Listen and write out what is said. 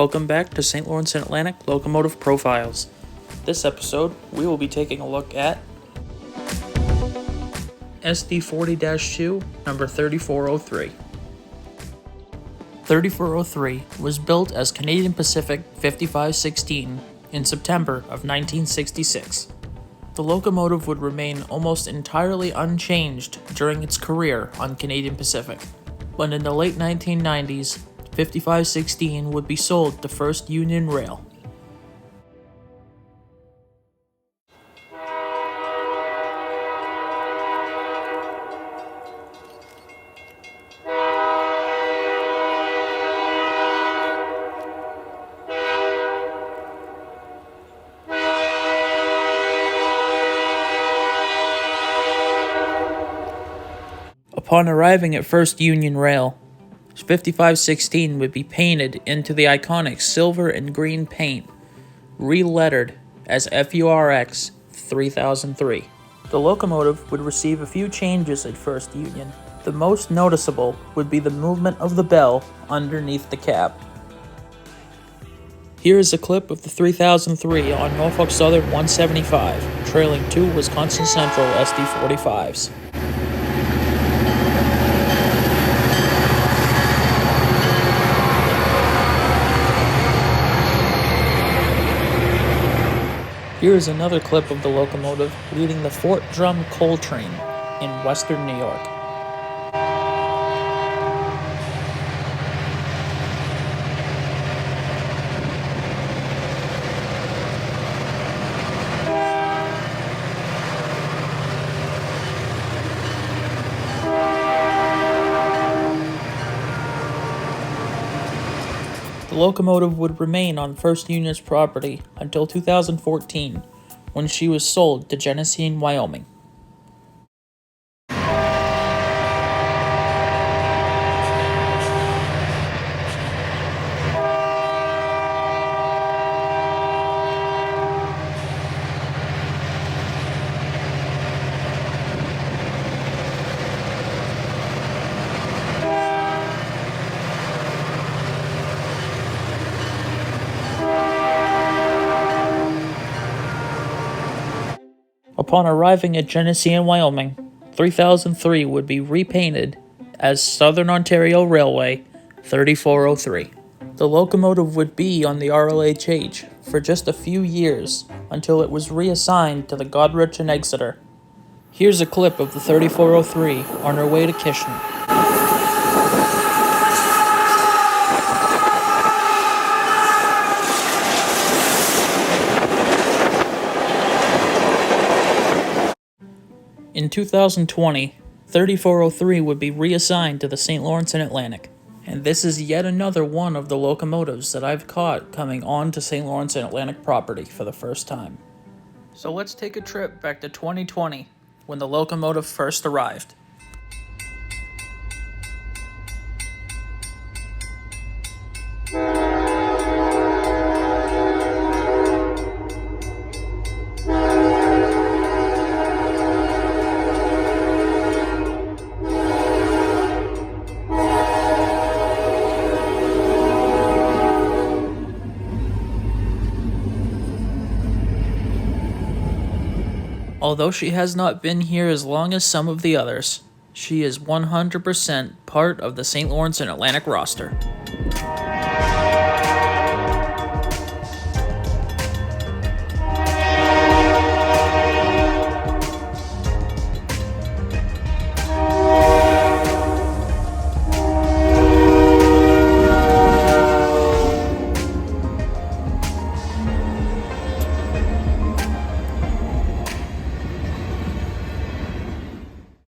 Welcome back to St. Lawrence and Atlantic Locomotive Profiles. This episode, we will be taking a look at SD40-2, number 3403. 3403 was built as Canadian Pacific 5516 in September of 1966. The locomotive would remain almost entirely unchanged during its career on Canadian Pacific, but in the late 1990s, 5516 would be sold to First Union Rail. Upon arriving at First Union Rail, 5516 would be painted into the iconic silver and green paint, re-lettered as FURX 3003. The locomotive would receive a few changes at First Union. The most noticeable would be the movement of the bell underneath the cab. Here is a clip of the 3003 on Norfolk Southern 175, trailing two Wisconsin Central SD45s. Here is another clip of the locomotive leading the Fort Drum coal train in western New York. The locomotive would remain on First Union's property until 2014, when she was sold to Genesee in Wyoming. Upon arriving at Genesee in Wyoming, 3003 would be repainted as Southern Ontario Railway 3403. The locomotive would be on the RLHH for just a few years until it was reassigned to the Goderich and Exeter. Here's a clip of the 3403 on her way to Kitchener. In 2020, 3403 would be reassigned to the St. Lawrence and Atlantic, and this is yet another one of the locomotives that I've caught coming on to St. Lawrence and Atlantic property for the first time. So let's take a trip back to 2020, when the locomotive first arrived. Although she has not been here as long as some of the others, she is 100% part of the St. Lawrence and Atlantic roster.